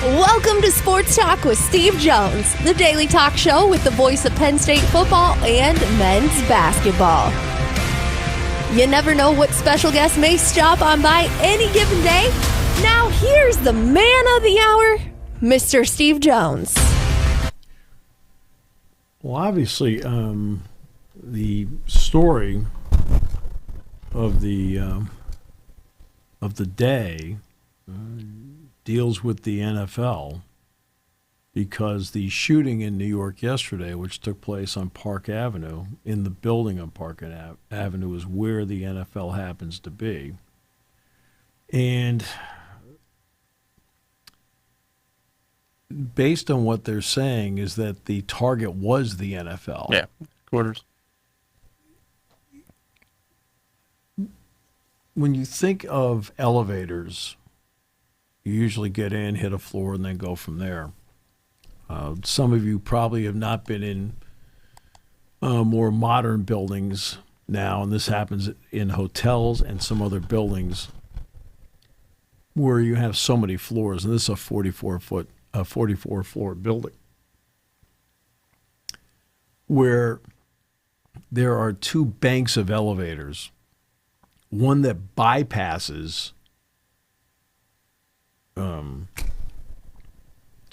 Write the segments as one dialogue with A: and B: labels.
A: Welcome to Sports Talk with Steve Jones, the daily talk show with the voice of Penn State football and men's basketball. You never know what special guest may stop on by any given day. Now here's the man of the hour, Mr. Steve Jones.
B: Well, obviously, the story of the day deals with the NFL because the shooting in New York yesterday, which took place on Park Avenue, in the building on Park Avenue, is where the NFL happens to be. And based on what they're saying is that the target was the NFL.
C: Yeah, quarters.
B: When you think of elevators, you usually get in, hit a floor, and then go from there. Some of you probably have not been in more modern buildings now, and this happens in hotels and some other buildings where you have so many floors, and this is a 44-floor building where there are two banks of elevators, one that bypasses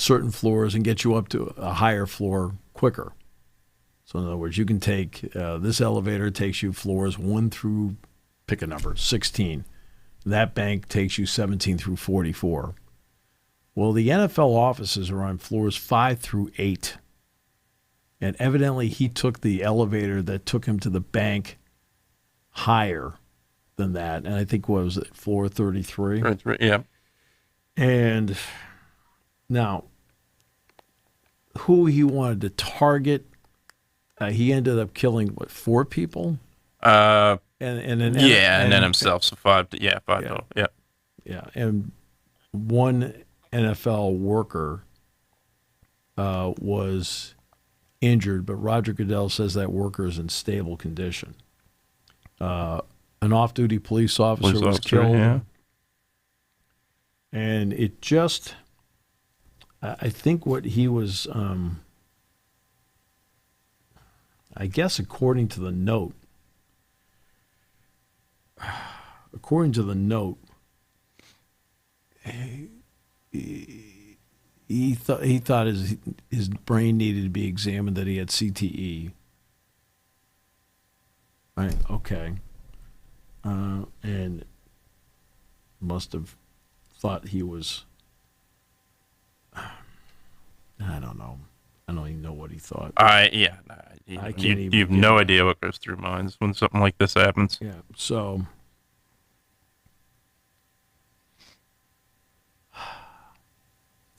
B: certain floors and get you up to a higher floor quicker. So in other words, you can take, this elevator takes you floors 1 through, pick a number, 16. That bank takes you 17 through 44. Well, the NFL offices are on floors 5 through 8. And evidently he took the elevator that took him to the bank higher than that. And I think, what was it, floor 33?
C: 33, yeah.
B: And now, who he wanted to target, he ended up killing, 4 people? And then
C: himself, so 5 total, yeah.
B: Yeah, and one NFL worker was injured, but Roger Goodell says that worker is in stable condition. An off-duty police officer was killed.
C: Yeah.
B: And it just, I think what he was, I guess according to the note, he thought his brain needed to be examined, that he had CTE. Right, okay. And must have thought he was, I don't know. I don't even know what he thought.
C: You have no idea what goes through minds when something like this happens.
B: Yeah, so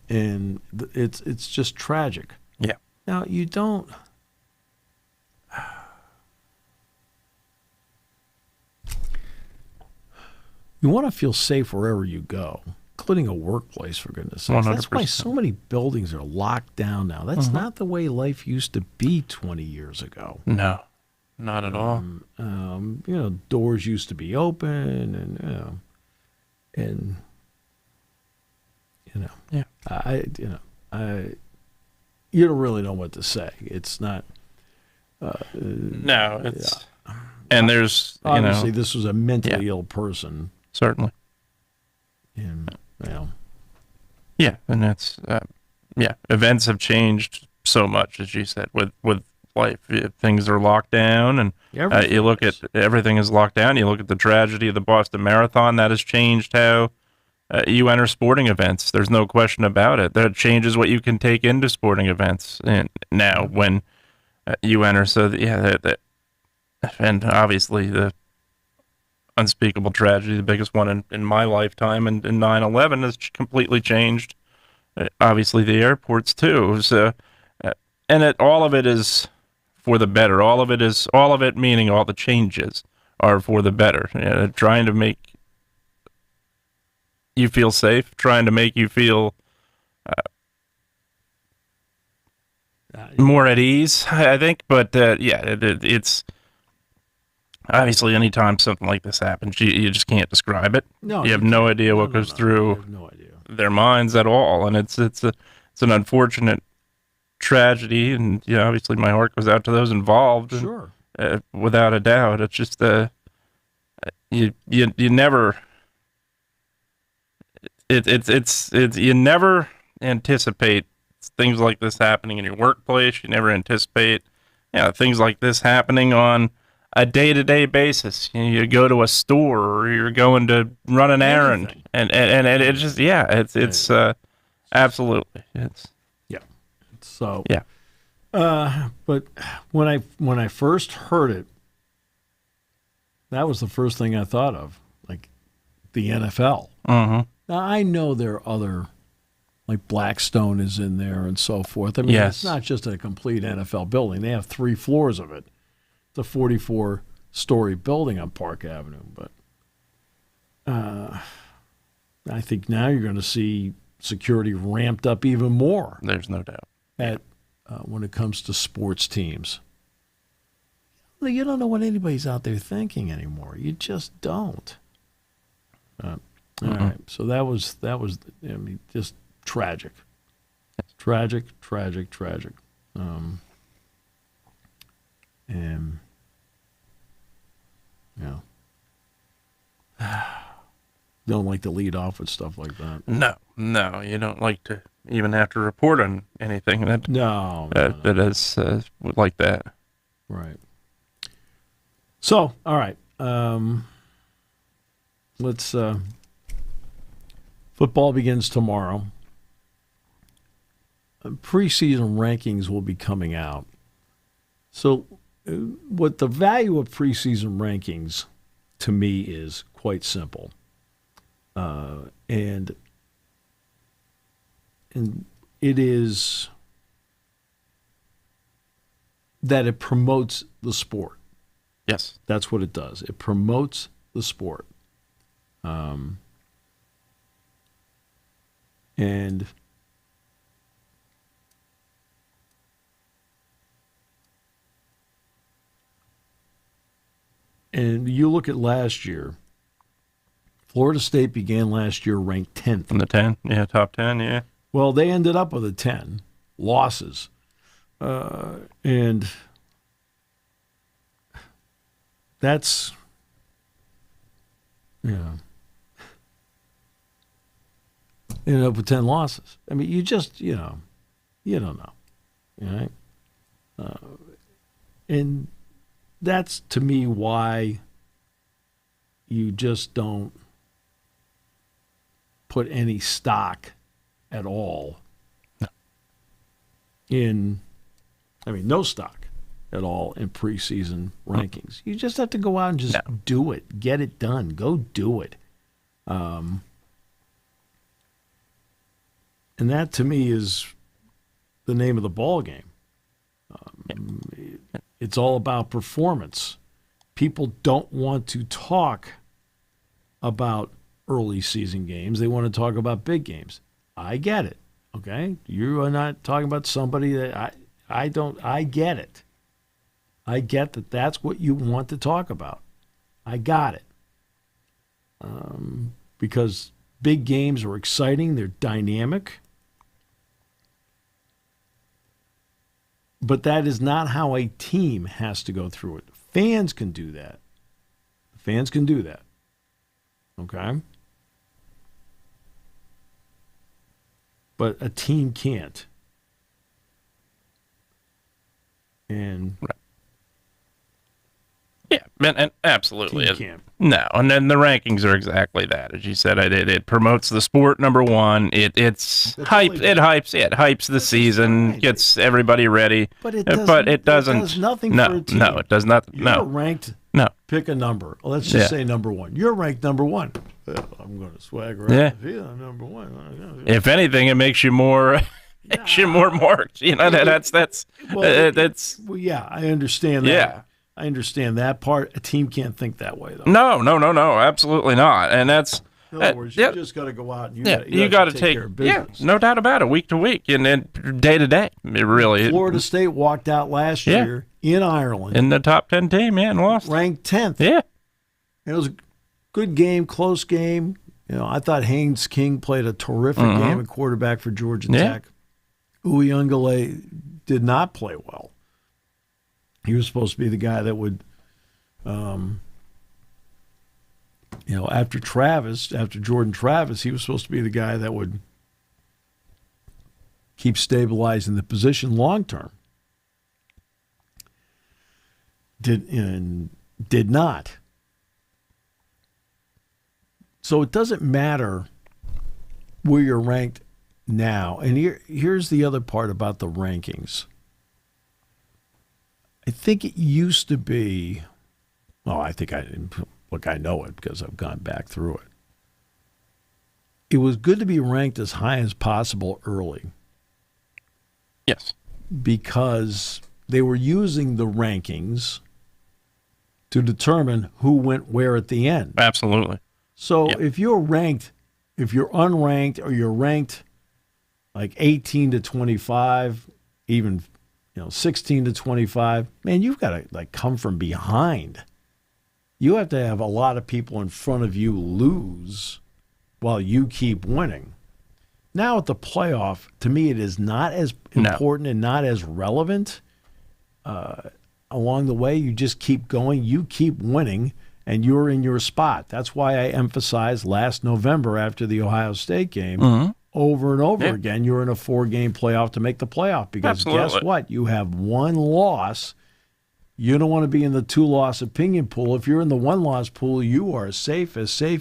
B: and it's just tragic.
C: Yeah.
B: Now, you don't, you want to feel safe wherever you go, including a workplace, for goodness sakes.
C: 100%.
B: That's why so many buildings are locked down now. That's not the way life used to be 20 years ago.
C: No, not at all.
B: Doors used to be open, and
C: Yeah.
B: You don't really know what to say. It's not.
C: No, it's, and there's,
B: obviously this was a mentally ill person.
C: Certainly.
B: And,
C: yeah, and that's, events have changed so much, as you said, with life. Things are locked down, and you look at, everything is locked down. You look at the tragedy of the Boston Marathon, that has changed how you enter sporting events. There's no question about it. That changes what you can take into sporting events and now when you enter. So, and obviously the unspeakable tragedy, the biggest one in my lifetime, and 9/11 has completely changed. Obviously, the airports too. So, and all of it is for the better. All of it meaning all the changes are for the better. Trying to make you feel safe, trying to make you feel more at ease, I think. But it's obviously anytime something like this happens, you just can't describe it.
B: No,
C: you have no idea what goes through.
B: I have no idea.
C: their minds at all, and it's an unfortunate tragedy, and obviously my heart goes out to those involved.
B: Sure,
C: without a doubt. It's just you never you never anticipate things like this happening in your workplace. You never anticipate things like this happening on a day-to-day basis. You go to a store, or you're going to run an errand, and it's just it's absolutely
B: so but when I first heard it, that was the first thing I thought of, like the NFL.
C: Mm-hmm.
B: Now I know there are other, like Blackstone is in there and so forth. I mean, It's not just a complete NFL building. They have 3 floors of it. It's a 44-story building on Park Avenue. But I think now you're going to see security ramped up even more.
C: There's no doubt.
B: When it comes to sports teams. You don't know what anybody's out there thinking anymore. You just don't. All right. So that was just tragic. Tragic. And don't like to lead off with stuff like that.
C: No, you don't like to even have to report on anything that is like that.
B: Right. So, all right. Let's. Football begins tomorrow. Preseason rankings will be coming out. So, what the value of preseason rankings to me is quite simple, and it is that it promotes the sport.
C: Yes.
B: That's what it does. It promotes the sport. And you look at last year, Florida State began last year ranked 10th.
C: In the 10? Yeah, top 10, yeah.
B: Well, they ended up with a 10 losses. And that's, ended up with 10 losses. I mean, you just, you don't know. Right? And that's, to me, why you just don't put any stock at all no stock at all in preseason rankings. You just have to go out and just do it. Get it done. Go do it. And that, to me, is the name of the ball game. It's all about performance. People don't want to talk about early season games. They want to talk about big games. I get it. Okay? You are not talking about somebody that I get it. I get that that's what you want to talk about. I got it. Because big games are exciting. They're dynamic. But that is not how a team has to go through it. Fans can do that. Fans can do that. Okay? But a team can't. And
C: yeah, and absolutely.
B: Team can't.
C: No, and then the rankings are exactly that. As you said, it promotes the sport, number one. It hypes the season, gets everybody ready.
B: But it doesn't. It does nothing for a team.
C: No, it does not.
B: You're ranked.
C: No.
B: Pick a number. Let's just say number one. You're ranked number one. I'm going to swag around.
C: Yeah.
B: I'm number one.
C: If anything, it makes you more. Makes you more marked. That's.
B: Well, yeah, I understand that.
C: Yeah.
B: I understand that part. A team can't think that way, though.
C: No, absolutely not. And that's.
B: In other words, you just got to go out and
C: you got to take
B: care of business.
C: no doubt about it, week to week and then day to day. It really.
B: Florida State walked out last year in Ireland
C: in the top 10 team, and lost.
B: Ranked 10th.
C: Yeah.
B: It was a good game, close game. I thought Haynes King played a terrific game at quarterback for Georgia Tech. Uyunglele did not play well. He was supposed to be the guy that would, after Jordan Travis, he was supposed to be the guy that would keep stabilizing the position long term. Did not. So it doesn't matter where you're ranked now. And here's the other part about the rankings. I think it used to be, I know it because I've gone back through it. It was good to be ranked as high as possible early.
C: Yes.
B: Because they were using the rankings to determine who went where at the end.
C: Absolutely.
B: So if you're unranked, or you're ranked like 18 to 25, even 16 to 25, man, you've got to come from behind. You have to have a lot of people in front of you lose while you keep winning. Now at the playoff, to me, it is not as important and not as relevant. Along the way, you just keep going, you keep winning, and you're in your spot. That's why I emphasized last November after the Ohio State game over and over again, you're in a 4-game playoff to make the playoff. Because guess what? You have one loss. You don't want to be in the 2-loss opinion pool. If you're in the 1-loss pool, you are as safe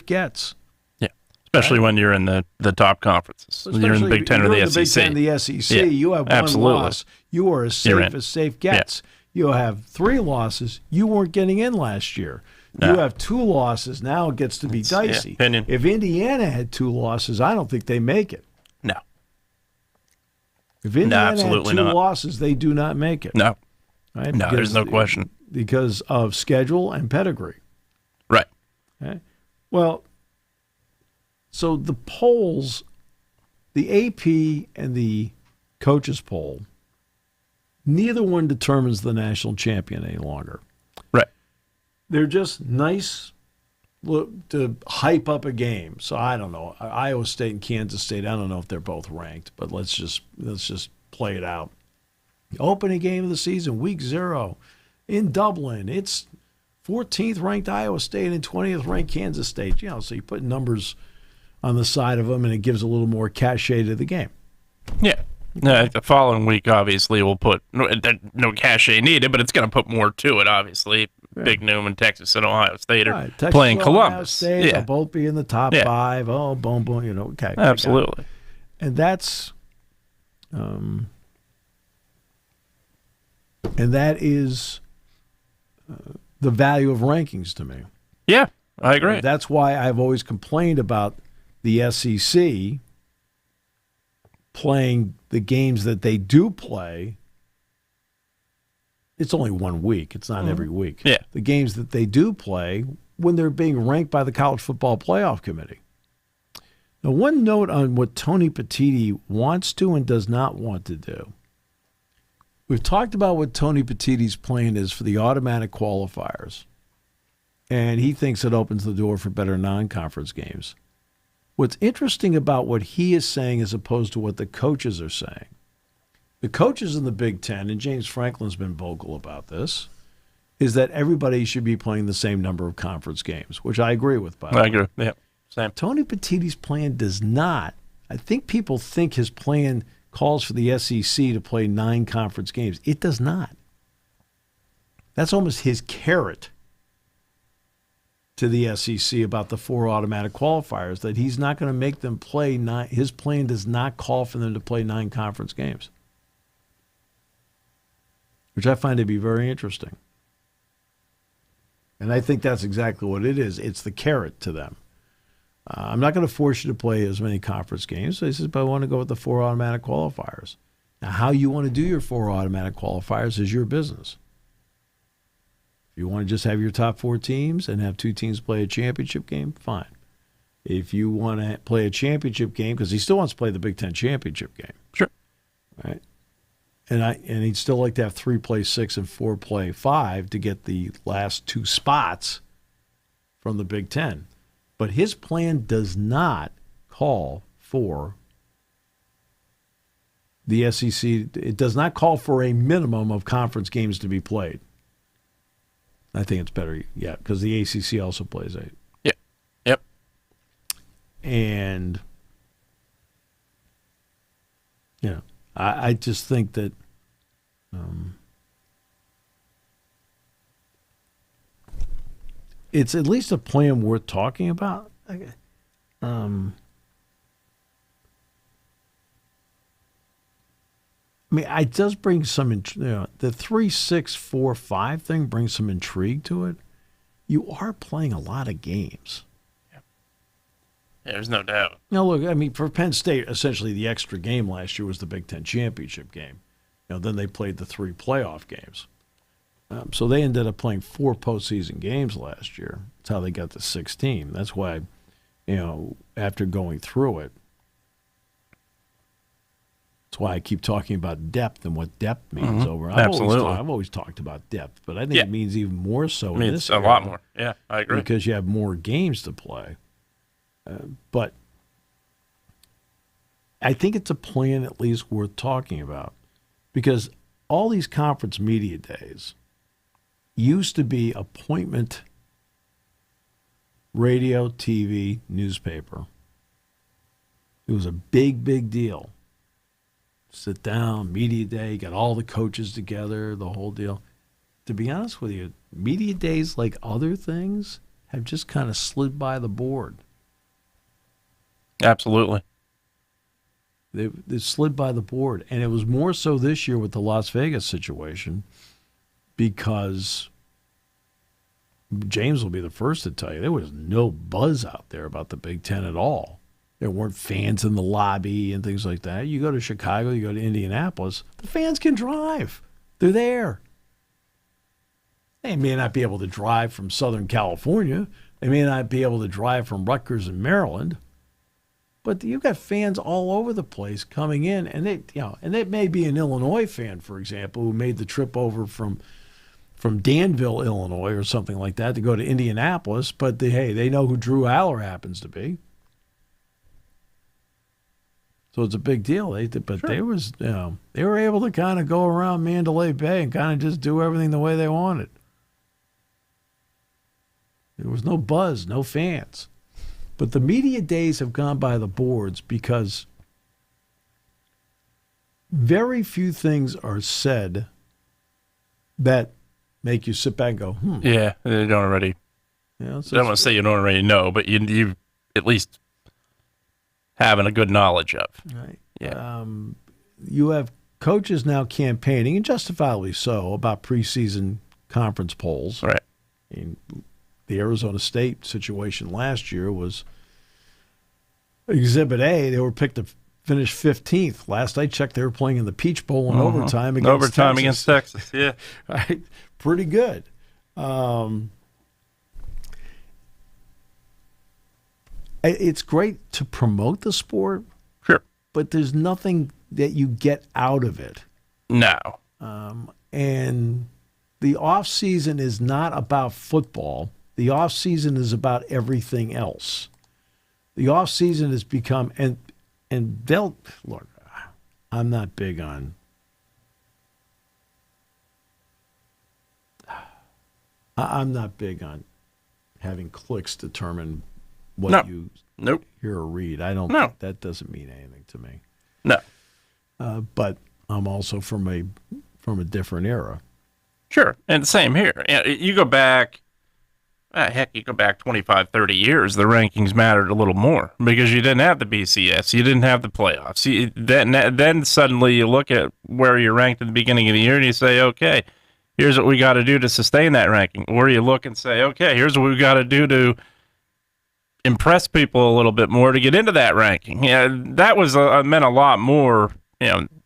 B: gets.
C: Yeah, especially when you're in the top conferences. You're in the Big Ten or the SEC.
B: Big Ten, the SEC. You have one loss. You are as safe gets.
C: Yeah.
B: You have 3 losses. You weren't getting in last year. No. You have 2 losses. Now it gets to be dicey. If Indiana had 2 losses, I don't think they make it.
C: No.
B: If Indiana had 2 losses, they do not make it.
C: No.
B: Right?
C: No, there's no question.
B: Because of schedule and pedigree.
C: Right.
B: Okay. Well, so the polls, the AP and the coaches poll, neither one determines the national champion any longer.
C: Right.
B: They're just nice to hype up a game. So I don't know. Iowa State and Kansas State, I don't know if they're both ranked, but let's just play it out. Opening game of the season, week 0 in Dublin. It's 14th ranked Iowa State and 20th ranked Kansas State. So you put numbers on the side of them, and it gives a little more cachet to the game.
C: Yeah. The following week, obviously, will put no cachet needed, but it's going to put more to it, obviously. Yeah. Big Newman, Texas, and Ohio State are playing Columbus.
B: State, they'll both be in the top 5. Oh, boom, boom, okay.
C: Absolutely.
B: And that's, and that is the value of rankings to me.
C: Yeah, I agree.
B: That's why I've always complained about the SEC playing the games that they do play. It's only 1 week. It's not every week.
C: Yeah.
B: The games that they do play when they're being ranked by the College Football Playoff Committee. Now, one note on what Tony Petitti wants to and does not want to do. We've talked about what Tony Petitti's plan is for the automatic qualifiers, and he thinks it opens the door for better non-conference games. What's interesting about what he is saying as opposed to what the coaches are saying, the coaches in the Big Ten, and James Franklin's been vocal about this, is that everybody should be playing the same number of conference games, which I agree with, by the way.
C: I agree. Yeah. Same.
B: Tony Petitti's plan does not. I think people think his plan calls for the SEC to play 9 conference games. It does not. That's almost his carrot to the SEC about the 4 automatic qualifiers, that he's not going to make them play 9. His plan does not call for them to play 9 conference games, which I find to be very interesting. And I think that's exactly what it is. It's the carrot to them. I'm not going to force you to play as many conference games. So he says, but I want to go with the 4 automatic qualifiers. Now, how you want to do your 4 automatic qualifiers is your business. If you want to just have your top 4 teams and have 2 teams play a championship game, fine. If you want to play a championship game, because he still wants to play the Big Ten championship game.
C: Sure.
B: Right? And he'd still like to have 3 play 6 and 4 play 5 to get the last 2 spots from the Big Ten. But his plan does not call for the SEC. It does not call for a minimum of conference games to be played. I think it's better, yeah, because the ACC also plays 8.
C: Yeah. Yep.
B: And, you know, I just think that it's at least a plan worth talking about. I mean, it does bring some, the 3-6-4-5 thing brings some intrigue to it. You are playing a lot of games.
C: Yeah, there's no doubt.
B: Now, look, I mean, for Penn State, essentially the extra game last year was the Big Ten championship game. Then they played the 3 playoff games. So they ended up playing 4 postseason games last year. That's how they got to 16. That's why, after going through it, that's why I keep talking about depth and what depth means over.
C: Absolutely.
B: I've always talked about depth, but I think it means even more so in this
C: a lot more. Yeah, I agree.
B: Because you have more games to play. But I think it's a plan at least worth talking about, because all these conference media days used to be appointment, radio, TV, newspaper. It was a big, big deal. Sit down, media day, got all the coaches together, the whole deal. To be honest with you, media days, like other things, have just kind of slid by the board.
C: Absolutely.
B: They slid by the board. And it was more so this year with the Las Vegas situation, because James will be the first to tell you, there was no buzz out there about the Big Ten at all. There weren't fans in the lobby and things like that. You go to Chicago, you go to Indianapolis, the fans can drive. They're there. They may not be able to drive from Southern California. They may not be able to drive from Rutgers and Maryland. But you've got fans all over the place coming in, and it may be an Illinois fan, for example, who made the trip over from Danville, Illinois, or something like that to go to Indianapolis. But they know who Drew Aller happens to be. So it's a big deal. They were able to kind of go around Mandalay Bay and kind of just do everything the way they wanted. There was no buzz, no fans. But the media days have gone by the boards because very few things are said that make you sit back and go,
C: Yeah, they don't already. I don't want to say you don't already know, but you at least having a good knowledge of.
B: Right.
C: Yeah.
B: You have coaches now campaigning, and justifiably so, about preseason conference polls.
C: Right.
B: I mean, the Arizona State situation last year was Exhibit A. They were picked to finish 15th. Last I checked, they were playing in the Peach Bowl in overtime against
C: Texas. Yeah.
B: Right. Pretty good. It's great to promote the sport.
C: Sure.
B: But there's nothing that you get out of it.
C: No.
B: And the off season is not about football. The off season is about everything else. The off season has become, and they'll look. I'm not big on. I'm not big on having clicks determine what you hear or read. I don't.
C: No.
B: That doesn't mean anything to me.
C: No.
B: But I'm also from a different era.
C: Sure. And same here. You go back, you go back 25, 30 years, the rankings mattered a little more because you didn't have the BCS. You didn't have the playoffs. Then suddenly you look at where you're ranked at the beginning of the year and you say, okay, here's what we got to do to sustain that ranking. Or you look and say, okay, here's what we got to do to impress people a little bit more to get into that ranking. Yeah, that was meant a lot more,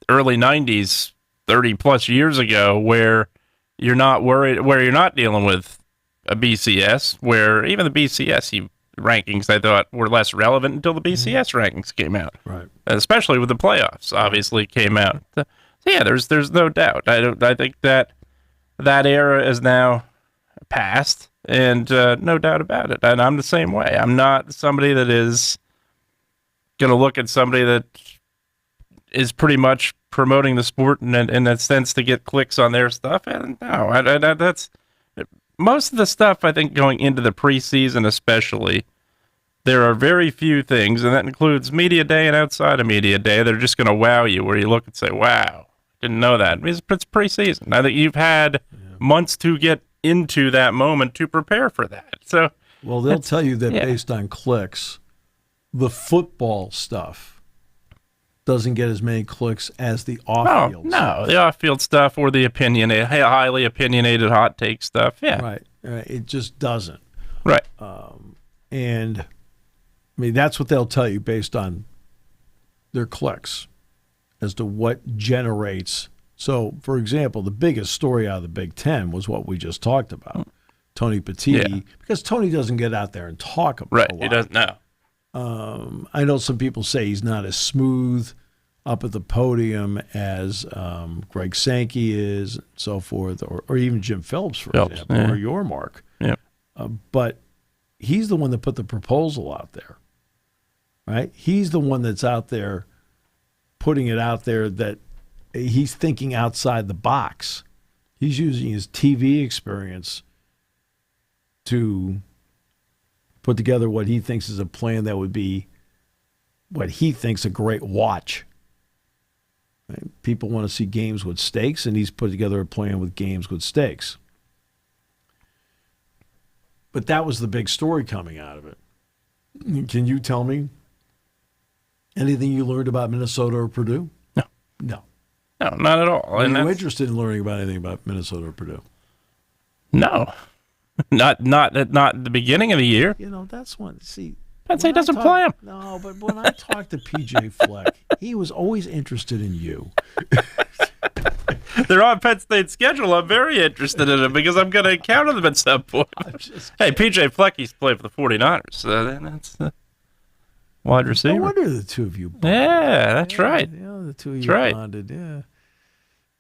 C: early 90s, 30 plus years ago, where you're not worried, where you're not dealing with a BCS, where even the BCS rankings I thought were less relevant until the BCS rankings came out.
B: Right.
C: Especially with the playoffs, obviously came out. So yeah, there's no doubt. I think that era is now past, and no doubt about it. And I'm the same way. I'm not somebody that is going to look at somebody that is pretty much promoting the sport in a sense to get clicks on their stuff. And no, that's most of the stuff, I think, going into the preseason especially. There are very few things, and that includes media day and outside of media day, that are just going to wow you, where you look and say, wow, didn't know that. It's preseason. I think you've had months to get into that moment to prepare for that. So,
B: well, they'll tell you that based on clicks, the football stuff doesn't get as many clicks as the off-field stuff.
C: The off-field stuff or the highly opinionated hot take stuff. Yeah.
B: Right. It just doesn't.
C: Right.
B: And, I mean, that's what they'll tell you based on their clicks as to what generates. So, for example, the biggest story out of the Big Ten was what we just talked about, Tony Petitti, because Tony doesn't get out there and talk about it.
C: Right, he doesn't know.
B: I know some people say he's not as smooth up at the podium as Greg Sankey is, and so forth, or even Jim Phillips, for example, or your Mark.
C: Yeah.
B: But he's the one that put the proposal out there, right? He's the one that's out there putting it out there that he's thinking outside the box. He's using his TV experience to put together what he thinks is a plan that would be what he thinks a great watch. Right? People want to see games with stakes, and he's put together a plan with games with stakes. But that was the big story coming out of it. Can you tell me anything you learned about Minnesota or Purdue? No.
C: No, not at all.
B: Are you interested in learning about anything about Minnesota or Purdue?
C: No. Not at the beginning of the year.
B: You know, that's one. See,
C: Penn State doesn't play him.
B: No, but when I talked to PJ Fleck, he was always interested in you.
C: They're on Penn State's schedule. I'm very interested in them because I'm going to encounter them at some point. Hey, PJ Fleck used to play for the 49ers. So that's wide receiver.
B: No wonder the two of you bonded.
C: Yeah, that's right.
B: Yeah, the two of you bonded, yeah.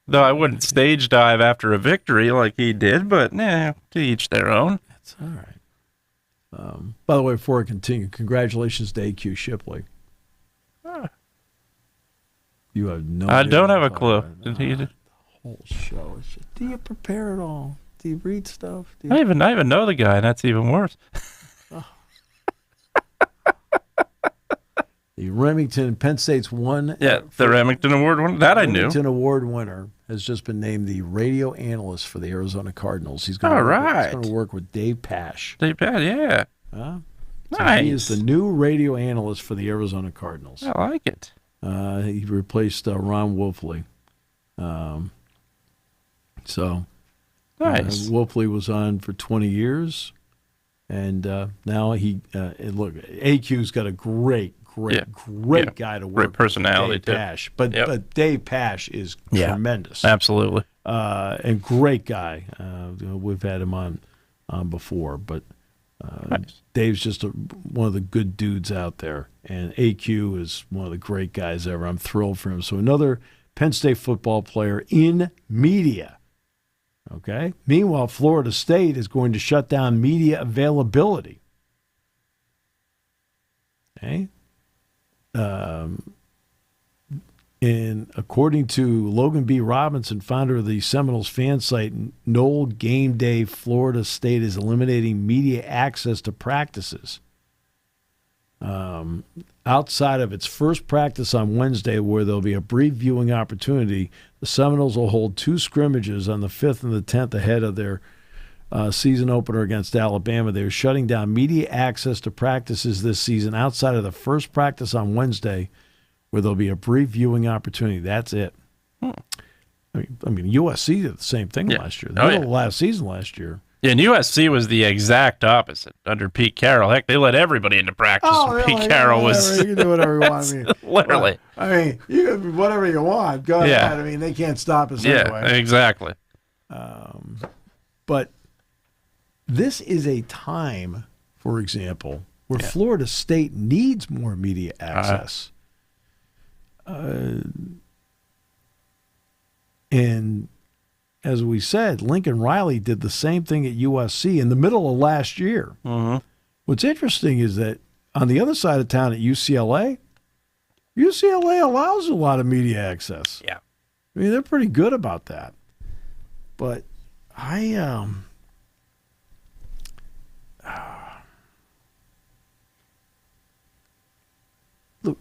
C: Though I wouldn't stage dive after a victory like he did, but to each their own.
B: That's all right. By the way, before I continue, congratulations to AQ Shipley. You have no idea.
C: I don't have a clue.
B: The whole show. Do you prepare at all? Do you read stuff?
C: I even know the guy, and that's even worse.
B: The Remington, Penn State's won.
C: Yeah, the Remington Award winner. That I knew.
B: Remington Award winner has just been named the radio analyst for the Arizona Cardinals. He's going to work with Dave Pash.
C: Dave Pash, yeah.
B: So
C: nice.
B: He is the new radio analyst for the Arizona Cardinals.
C: I like it.
B: He replaced Ron Wolfley.
C: So nice.
B: Wolfley was on for 20 years, and now look, AQ's got a great guy to work.
C: Great personality
B: with, Dave Pash. But Dave Pash is tremendous.
C: Absolutely.
B: And great guy. We've had him on before, but nice. Dave's just one of the good dudes out there, and AQ is one of the great guys ever. I'm thrilled for him. So another Penn State football player in media. Okay. Meanwhile, Florida State is going to shut down media availability. Okay. And according to Logan B. Robinson, founder of the Seminoles fan site, Knoll Game Day, Florida State is eliminating media access to practices. Outside of its first practice on Wednesday, where there'll be a brief viewing opportunity, the Seminoles will hold two scrimmages on the 5th and the 10th ahead of their season opener against Alabama. They're shutting down media access to practices this season outside of the first practice on Wednesday, where there'll be a brief viewing opportunity. That's it. I mean, USC did the same thing last year. They had a last season last year.
C: Yeah, and USC was the exact opposite under Pete Carroll. Heck, they let everybody into practice. Pete Carroll was.
B: You can do whatever you want. I mean,
C: literally.
B: You can do whatever you want. Go ahead. I mean, they can't stop us anyway.
C: Yeah, exactly.
B: But this is a time, for example, where Florida State needs more media access. And as we said, Lincoln Riley did the same thing at USC in the middle of last year.
C: Mm-hmm.
B: What's interesting is that on the other side of town at UCLA allows a lot of media access.
C: Yeah.
B: I mean, they're pretty good about that. But look,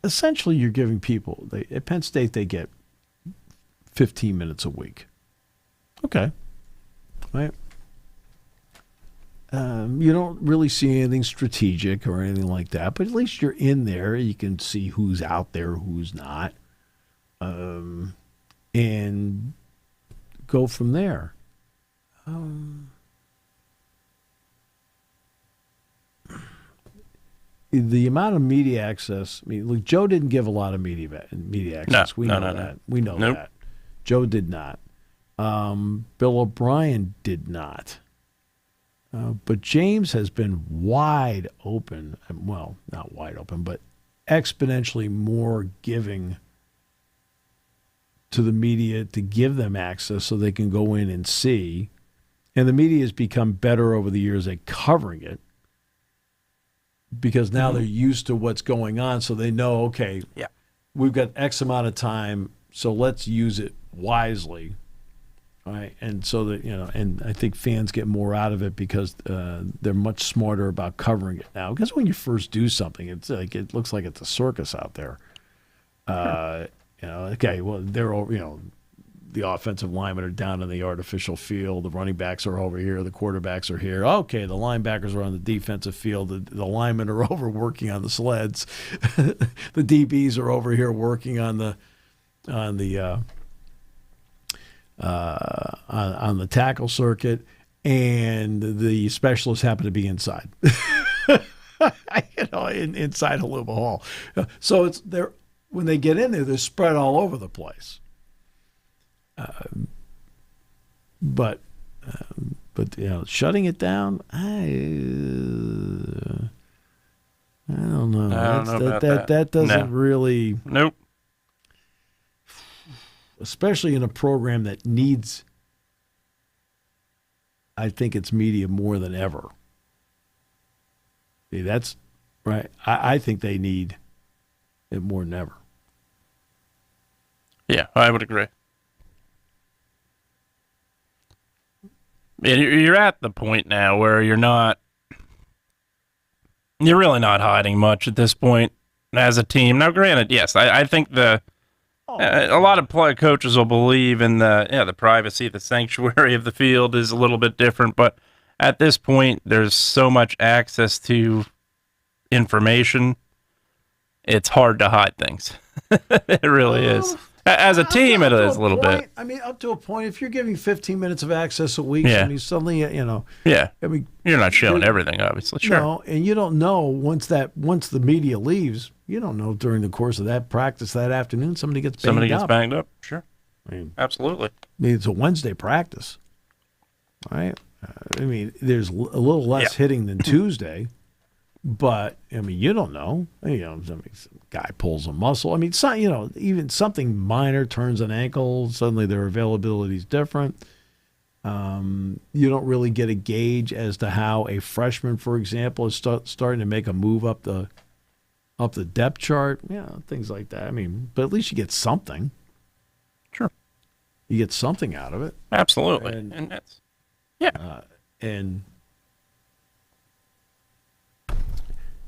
B: essentially you're giving people, at Penn State they get 15 minutes a week. Okay. Right? You don't really see anything strategic or anything like that, but at least you're in there. You can see who's out there, who's not, and go from there. The amount of media access, I mean, look, Joe didn't give a lot of media access. We know that. We know that. Joe did not. Bill O'Brien did not. But James has been wide open. Well, not wide open, but exponentially more giving to the media to give them access so they can go in and see. And the media has become better over the years at covering it because now they're used to what's going on. So they know, okay, we've got X amount of time, so let's use it wisely. Right, and so that and I think fans get more out of it because they're much smarter about covering it now. Because when you first do something, it's like it looks like it's a circus out there. Okay, well they're over. The offensive linemen are down in the artificial field. The running backs are over here. The quarterbacks are here. Okay, the linebackers are on the defensive field. The linemen are over working on the sleds. The DBs are over here working on the tackle circuit, and the specialists happen to be inside. Inside Haluba Hall. So it's there when they get in there, they're spread all over the place. But shutting it down, I don't know. That doesn't really.
C: Nope.
B: Especially in a program that needs, I think, its media more than ever. See, that's right. I think they need it more than ever.
C: Yeah, I would agree. You're at the point now where you're really not hiding much at this point as a team. Now, granted, yes, I think a lot of coaches will believe in the privacy, the sanctuary of the field is a little bit different, but at this point, there's so much access to information, it's hard to hide things. It really is. As a team, it is a little bit.
B: I mean, up to a point, if you're giving 15 minutes of access a week, I mean, suddenly,
C: Yeah. I mean, you're not showing everything, obviously. Sure.
B: No, and you don't know once the media leaves, you don't know during the course of that practice that afternoon somebody gets banged up.
C: Sure. I mean, absolutely.
B: I mean, it's a Wednesday practice, right? I mean, there's a little less hitting than Tuesday. But I mean, you don't know. Some guy pulls a muscle. I mean, even something minor turns an ankle. Suddenly, their availability is different. You don't really get a gauge as to how a freshman, for example, is starting to make a move up the depth chart. Things like that. I mean, but at least you get something.
C: Sure,
B: you get something out of it.
C: Absolutely, and that's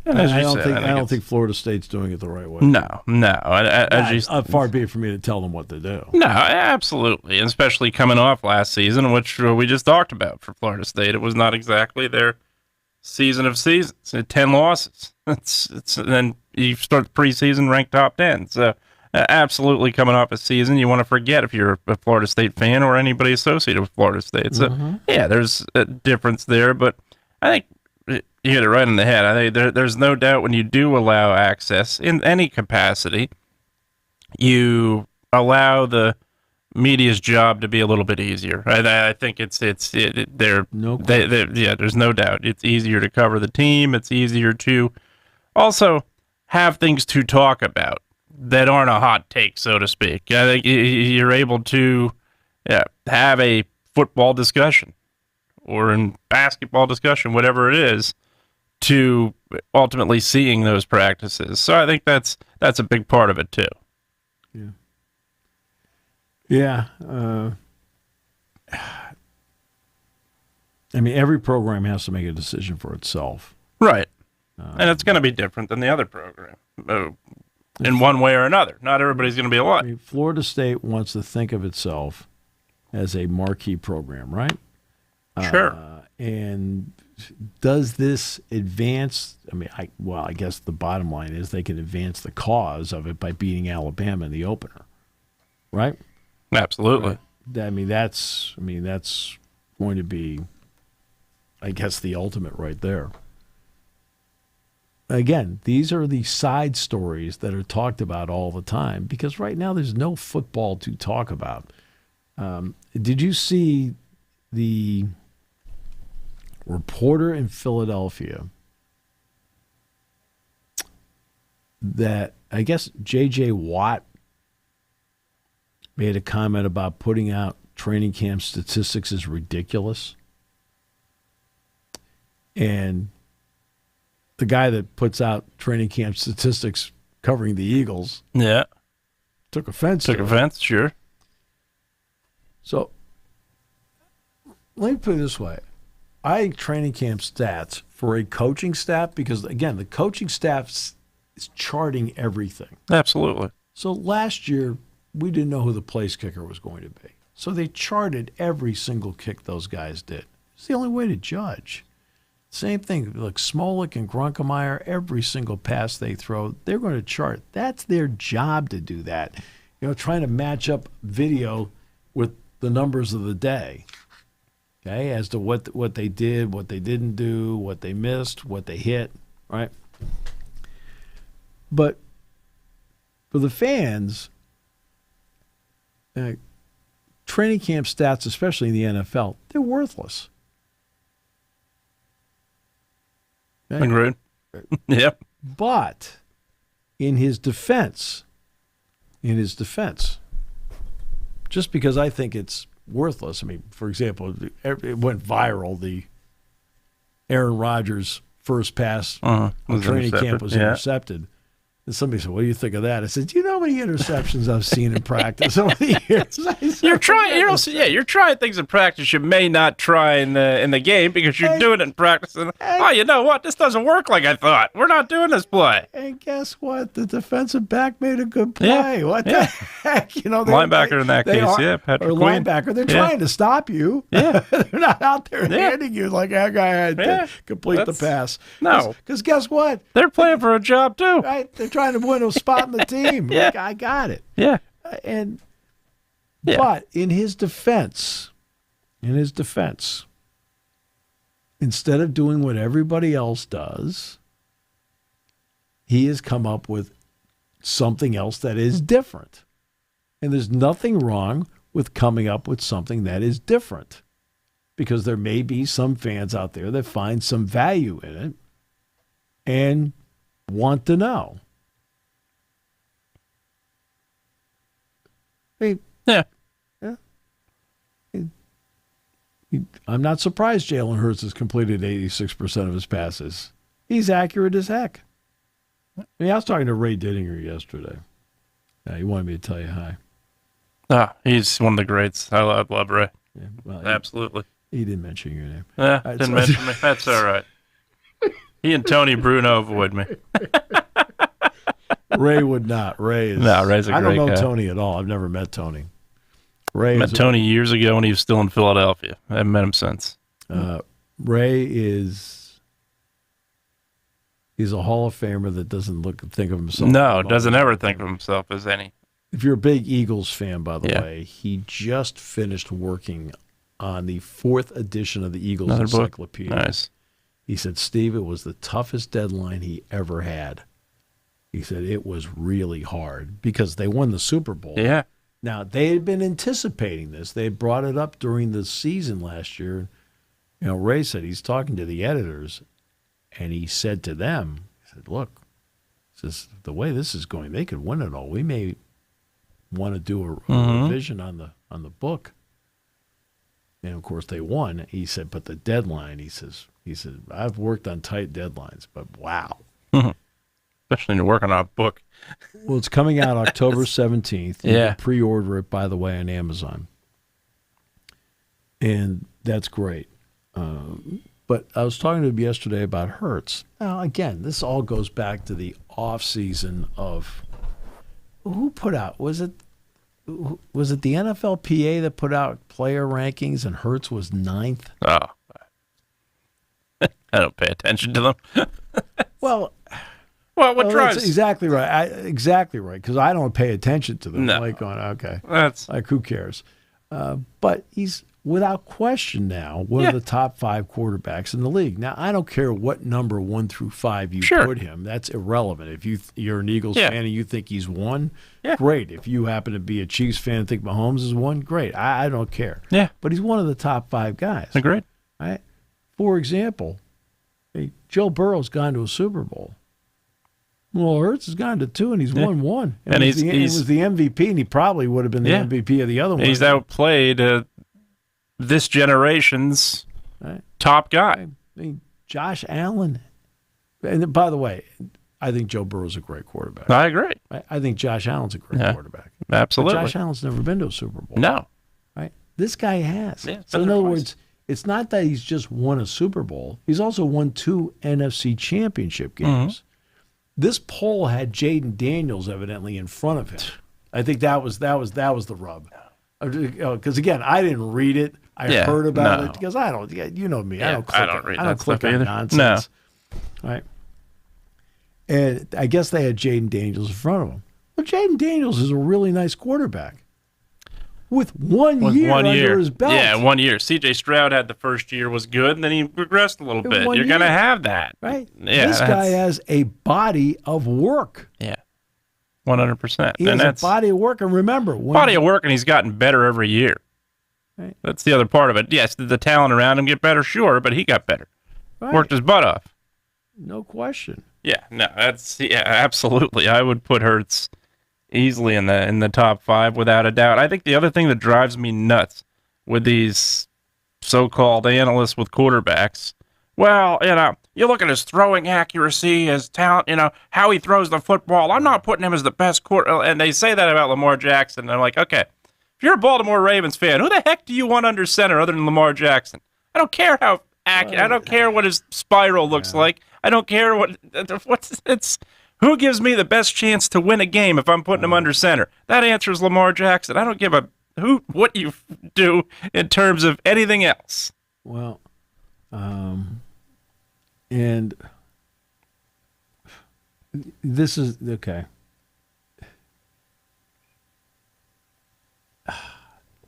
B: I don't think Florida State's doing it the right way.
C: No.
B: Far be it for me to tell them what to do.
C: No, absolutely, and especially coming off last season, which we just talked about for Florida State. It was not exactly their season of seasons. 10 losses. Then you start the preseason ranked top 10. So absolutely coming off a season, you want to forget if you're a Florida State fan or anybody associated with Florida State. So there's a difference there, but I think you hit it right in the head. I think there's no doubt when you do allow access in any capacity, you allow the media's job to be a little bit easier. I think there's no doubt. It's easier to cover the team. It's easier to also have things to talk about that aren't a hot take, so to speak. I think you're able to have a football discussion or in basketball discussion, whatever it is, to ultimately seeing those practices. So I think that's a big part of it too.
B: Yeah. I mean, every program has to make a decision for itself.
C: Right. And it's going to be different than the other program in one way or another. Not everybody's going to be alike.
B: I mean, Florida State wants to think of itself as a marquee program, right?
C: Sure.
B: And does this advance? I mean, I guess the bottom line is they can advance the cause of it by beating Alabama in the opener, right?
C: Absolutely.
B: Right. I mean, that's going to be, I guess, the ultimate right there. Again, these are the side stories that are talked about all the time because right now there's no football to talk about. Did you see the reporter in Philadelphia that, I guess, J.J. Watt made a comment about putting out training camp statistics is ridiculous? And the guy that puts out training camp statistics covering the Eagles took offense to it.
C: Sure.
B: So let me put it this way. I think training camp stats for a coaching staff, because, again, the coaching staff is charting everything.
C: Absolutely.
B: So last year, we didn't know who the place kicker was going to be. So they charted every single kick those guys did. It's the only way to judge. Same thing, like Smolik and Grunkemeyer, every single pass they throw, they're going to chart. That's their job to do that. Trying to match up video with the numbers of the day, okay, as to what they did, what they didn't do, what they missed, what they hit, right? But for the fans, training camp stats, especially in the NFL, they're worthless. Okay?
C: Agreed. Yep.
B: But in his defense, just because I think it's worthless, I mean, for example, it went viral, the Aaron Rodgers first pass on training camp was intercepted. And somebody said, "What do you think of that?" I said, "Do you know how many interceptions I've seen in practice over the years?"
C: You're trying things in practice you may not try in the game because you're doing it in practice. And, you know what? This doesn't work like I thought. We're not doing this play.
B: And guess what? The defensive back made a good play. What the heck?
C: Linebacker in that case, Patrick
B: or
C: Queen.
B: Linebacker. They're trying to stop you.
C: Yeah.
B: They're not out there handing you like that guy had to complete the pass.
C: No.
B: Because guess what?
C: They're playing for a job too.
B: Right? They're trying to win a spot in the team.
C: Yeah.
B: Like, I got it.
C: Yeah.
B: But in his defense, instead of doing what everybody else does, he has come up with something else that is different. And there's nothing wrong with coming up with something that is different, because there may be some fans out there that find some value in it and want to know. Hey, I'm not surprised Jalen Hurts has completed 86% of his passes. He's accurate as heck. I mean, I was talking to Ray Didinger yesterday. He wanted me to tell you hi.
C: He's one of the greats. I love Ray.
B: Yeah, well,
C: absolutely.
B: He didn't mention your name.
C: Didn't mention me. That's all right. He and Tony Bruno avoid me.
B: Ray would not. Ray's
C: a great guy.
B: I don't know Tony at all. I've never met Tony.
C: Met Tony years ago when he was still in Philadelphia. I haven't met him since.
B: Ray he's a Hall of Famer that doesn't think of himself.
C: No, doesn't ever think of himself as any.
B: If you're a big Eagles fan, by the way, he just finished working on the 4th edition of the Eagles Encyclopedia.
C: Nice.
B: He said, Steve, it was the toughest deadline he ever had. He said it was really hard because they won the Super Bowl.
C: Yeah.
B: Now, they had been anticipating this. They had brought it up during the season last year. Ray said he's talking to the editors, and he said to them, he said, look, the way this is going, they could win it all. We may want to do a revision on the book. And of course they won. He said, but the deadline, he said, I've worked on tight deadlines, but wow.
C: Especially when you're working on a book.
B: Well, it's coming out October 17th. You
C: Yeah.
B: can pre-order it, by the way, on Amazon. And that's great. But I was talking to him yesterday about Hurts. Now, again, this all goes back to the off season of who put out, was it the NFLPA that put out player rankings and Hurts was 9th?
C: Oh. I don't pay attention to them.
B: Well,
C: what drives?
B: That's exactly right. Exactly right, because I don't pay attention to them.
C: No.
B: Like, going, okay.
C: That's
B: like, who cares? But he's, without question now, one of the top 5 quarterbacks in the league. Now, I don't care what number 1 through 5 you put him. That's irrelevant. If you're an Eagles fan and you think he's 1, great. If you happen to be a Chiefs fan and think Mahomes is 1, great. I don't care.
C: Yeah.
B: But he's one of the top 5 guys.
C: Agreed.
B: Right? For example, Joe Burrow's gone to a Super Bowl. Well, Hurts has gone to 2, and he's won 1.
C: And
B: he was the MVP, and he probably would have been the MVP of the other one.
C: He's outplayed this generation's top guy.
B: I mean, Josh Allen. And by the way, I think Joe Burrow's a great quarterback.
C: I agree.
B: I think Josh Allen's a great quarterback.
C: Absolutely.
B: But Josh Allen's never been to a Super Bowl.
C: No.
B: Right? This guy has.
C: Yeah,
B: so in other words, it's not that he's just won a Super Bowl. He's also won 2 NFC championship games. This poll had Jaden Daniels evidently in front of him. I think that was the rub. Because again, I didn't read it. I heard about it because I don't. You know me. I don't click on nonsense. No. Right. And I guess they had Jaden Daniels in front of him. But Jaden Daniels is a really nice quarterback. With one year under his belt.
C: Yeah, 1 year. C.J. Stroud had the first year was good, and then he regressed a little bit. You're going to have that.
B: Right.
C: Yeah,
B: this guy has a body of work.
C: Yeah, 100%.
B: He has a body of work. And remember.
C: Body of work, and he's gotten better every year.
B: Right.
C: That's the other part of it. Yes, did the talent around him get better? Sure, but he got better.
B: Right.
C: Worked his butt off.
B: No question.
C: Yeah, no, absolutely. I would put Hurts easily in the top 5 without a doubt. I think the other thing that drives me nuts with these so-called analysts with quarterbacks, well, you look at his throwing accuracy, his talent, how he throws the football. I'm not putting him as the best quarterback. And they say that about Lamar Jackson. And I'm like, okay, if you're a Baltimore Ravens fan, who the heck do you want under center other than Lamar Jackson? I don't care how accurate. I don't care what his spiral looks like. I don't care who gives me the best chance to win a game if I'm putting him under center? That answer is Lamar Jackson. I don't give a what you do in terms of anything else.
B: Well, and this is okay.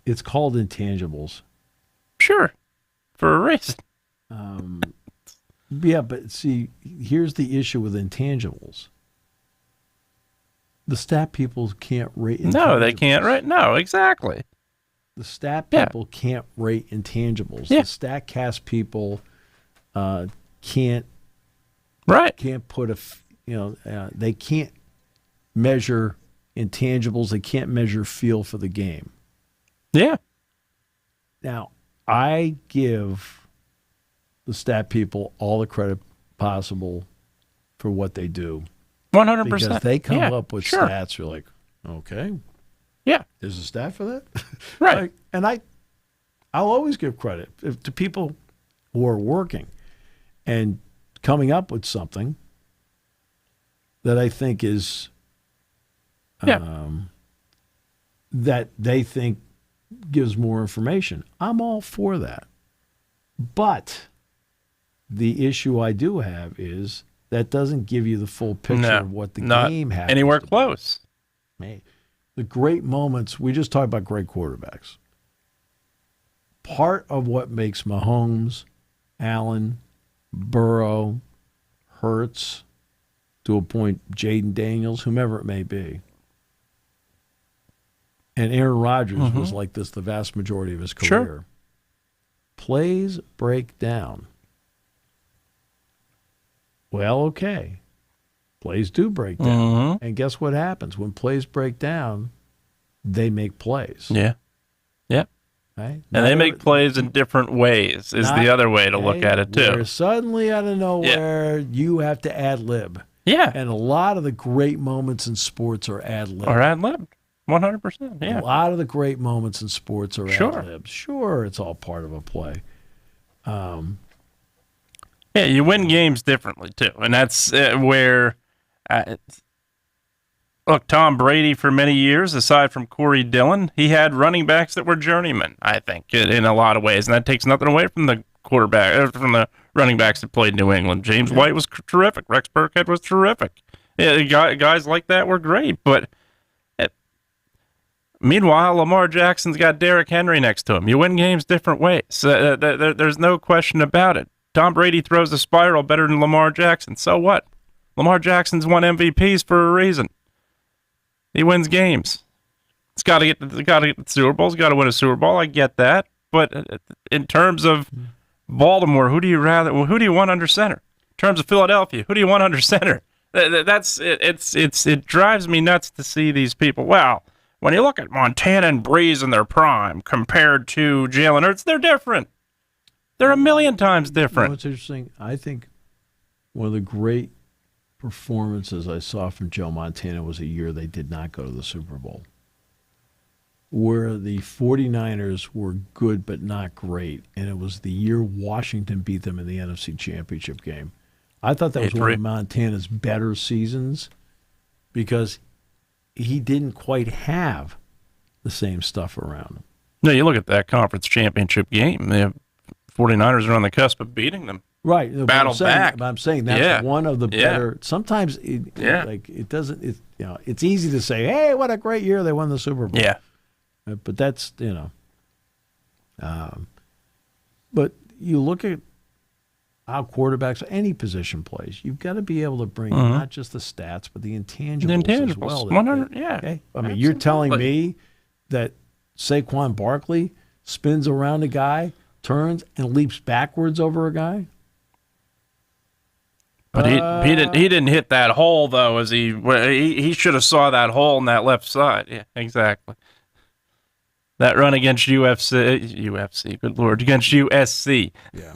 B: It's called intangibles.
C: Sure, for a reason.
B: Yeah, but see, here's the issue with intangibles. The stat people can't rate intangibles.
C: No, they can't rate. No, exactly.
B: The stat people can't rate intangibles.
C: Yeah.
B: The StatCast people can't put they can't measure intangibles. They can't measure feel for the game.
C: Yeah.
B: Now, I give the stat people all the credit possible for what they do.
C: 100%.
B: Because they come up with stats. You're like, okay.
C: Yeah.
B: There's a stat for that?
C: Right.
B: And I'll always give credit to people who are working and coming up with something that I think is that they think gives more information. I'm all for that. But the issue I do have is that doesn't give you the full picture of what the game has.
C: Anywhere close.
B: The great moments, we just talked about great quarterbacks. Part of what makes Mahomes, Allen, Burrow, Hurts, to a point, Jaden Daniels, whomever it may be, and Aaron Rodgers was like this the vast majority of his career.
C: Sure.
B: Plays break down. Well, okay. Plays do break down. And guess what happens? When plays break down, they make plays.
C: Yeah. Yeah.
B: Right?
C: And they make plays in different ways is the other way to look at it, too.
B: Where suddenly, out of nowhere, you have to ad-lib.
C: Yeah.
B: And a lot of the great moments in sports are ad-lib.
C: 100%, yeah.
B: A lot of the great moments in sports are
C: Sure.
B: ad-lib. Sure, it's all part of a play.
C: Yeah, you win games differently, too. And that's where... Look, Tom Brady for many years, aside from Corey Dillon, he had running backs that were journeymen, I think, in a lot of ways. And that takes nothing away from the from the running backs that played New England. James White was terrific. Rex Burkhead was terrific. Yeah, guys like that were great. But meanwhile, Lamar Jackson's got Derrick Henry next to him. You win games different ways. There's no question about it. Tom Brady throws a spiral better than Lamar Jackson. So what? Lamar Jackson's won MVPs for a reason. He wins games. It's got to get the Super Bowl. It's got to win a Super Bowl. I get that, but in terms of Baltimore, who do you want under center? In terms of Philadelphia, who do you want under center? That's it. It drives me nuts to see these people. Well, when you look at Montana and Breeze in their prime compared to Jalen Hurts, they're different. They're a million times different.
B: You know what's interesting? I think one of the great performances I saw from Joe Montana was a year they did not go to the Super Bowl, where the 49ers were good but not great, and it was the year Washington beat them in the NFC Championship game. I thought that was one of Montana's better seasons because he didn't quite have the same stuff around him.
C: No, you look at that conference championship game, the 49ers are on the cusp of beating them.
B: Right,
C: battle back.
B: I'm saying that's one of the better. Sometimes it doesn't. It's easy to say, "Hey, what a great year! They won the Super Bowl."
C: Yeah,
B: but that's But you look at how quarterbacks, any position plays, you've got to be able to bring not just the stats, but the intangibles as well.
C: 100. Yeah.
B: Okay? I mean, you're telling me that Saquon Barkley spins around a guy, turns, and leaps backwards over a guy?
C: But he didn't hit that hole though, as he should have saw that hole in that left side. Yeah, exactly. That run against UFC, good Lord, against USC.
B: Yeah,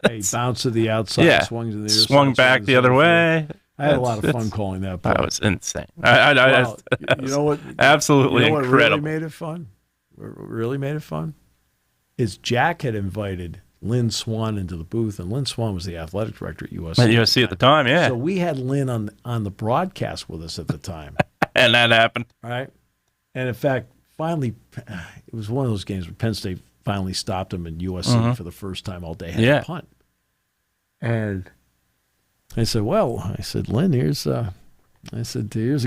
B: he bounced to the outside, swung
C: back the other way.
B: I had a lot of fun calling that play.
C: That was insane.
B: You know what?
C: Absolutely
B: incredible.
C: What
B: really made it fun? Really made it fun? Is Jack had invited Lynn Swan into the booth, and Lynn Swan was the athletic director at USC.
C: At USC at the time, yeah.
B: So we had Lynn on the broadcast with us at the time.
C: And that happened.
B: Right? And in fact, finally, it was one of those games where Penn State finally stopped him, and USC for the first time all day had a punt. And I said, Lynn, here's a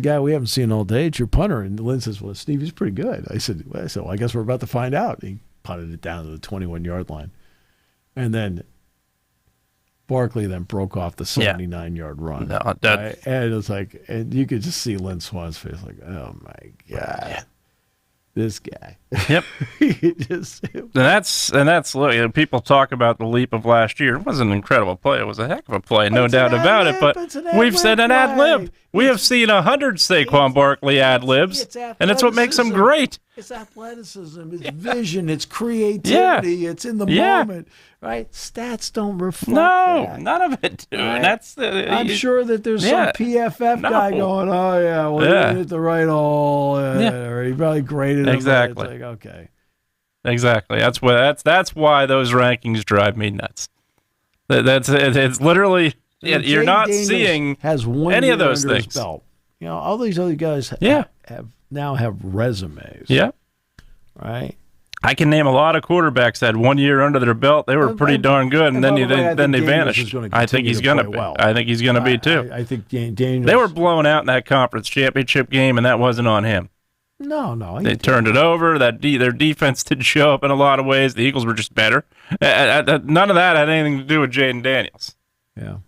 B: guy we haven't seen all day. It's your punter. And Lynn says, well, Steve, he's pretty good. I said, well, I guess we're about to find out. He punted it down to the 21-yard line. And then Barkley then broke off the 79-yard run.
C: No,
B: right? And it's like, and you could just see Lynn Swan's face like, oh, my God. This guy.
C: Yep. And that's look, people talk about the leap of last year. It was an incredible play. It was a heck of a play, no doubt about it. But we've said an ad lib. We have seen 100 Saquon Barkley ad libs, and it's what makes him great.
B: It's athleticism, it's vision, it's creativity, it's in the moment, right? Stats don't reflect that.
C: None of it do. Right? That's
B: I'm sure that there's some PFF guy going, he didn't hit the right hole, or he probably graded him.
C: Exactly.
B: It's like, okay.
C: Exactly. That's why those rankings drive me nuts. It's literally you're not
B: Daniels
C: seeing
B: has one
C: any of those
B: under
C: things.
B: His belt. All these other guys have resumes.
C: Yeah.
B: Right.
C: I can name a lot of quarterbacks that had 1 year under their belt. They were pretty darn good, and then they vanished. I think he's going to be.
B: Well.
C: I think he's going to be too.
B: I think Daniels.
C: They were blown out in that conference championship game, and that wasn't on him.
B: No.
C: They turned it over. Their defense didn't show up in a lot of ways. The Eagles were just better. None of that had anything to do with Jaden Daniels.
B: Yeah.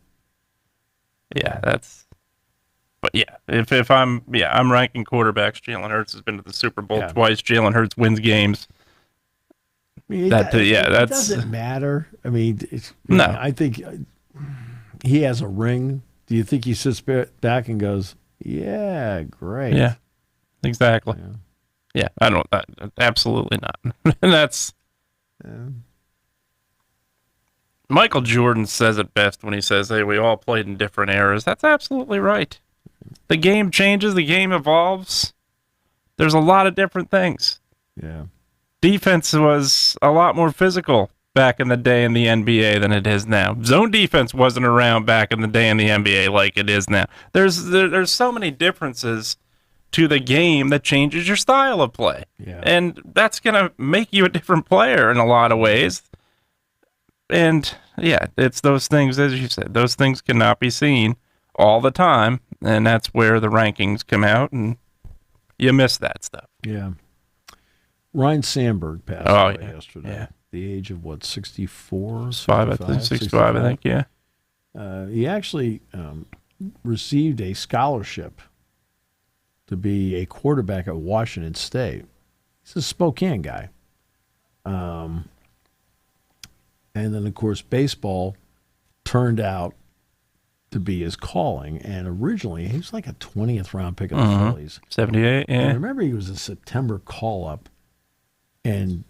C: Yeah, But if I'm ranking quarterbacks. Jalen Hurts has been to the Super Bowl twice. Jalen Hurts wins games.
B: I mean, it doesn't matter. I mean, I think he has a ring. Do you think he sits back and goes, "Yeah, great"?
C: Yeah, exactly. Yeah, I don't. Absolutely not. And that's Michael Jordan says it best when he says, "Hey, we all played in different eras." That's absolutely right. The game changes. The game evolves. There's a lot of different things.
B: Yeah.
C: Defense was a lot more physical back in the day in the NBA than it is now. Zone defense wasn't around back in the day in the NBA like it is now. There's so many differences to the game that changes your style of play.
B: Yeah.
C: And that's going to make you a different player in a lot of ways. And yeah, it's those things, as you said, those things cannot be seen all the time. And that's where the rankings come out and you miss that stuff.
B: Yeah. Ryan Sandberg passed away yesterday.
C: Yeah.
B: The age of what, 64?
C: 65, I think, yeah.
B: He actually received a scholarship to be a quarterback at Washington State. He's a Spokane guy. And then, of course, baseball turned out to be his calling. And originally, he was like a 20th round pick of the Phillies.
C: 78, yeah.
B: And I remember he was a September call-up. And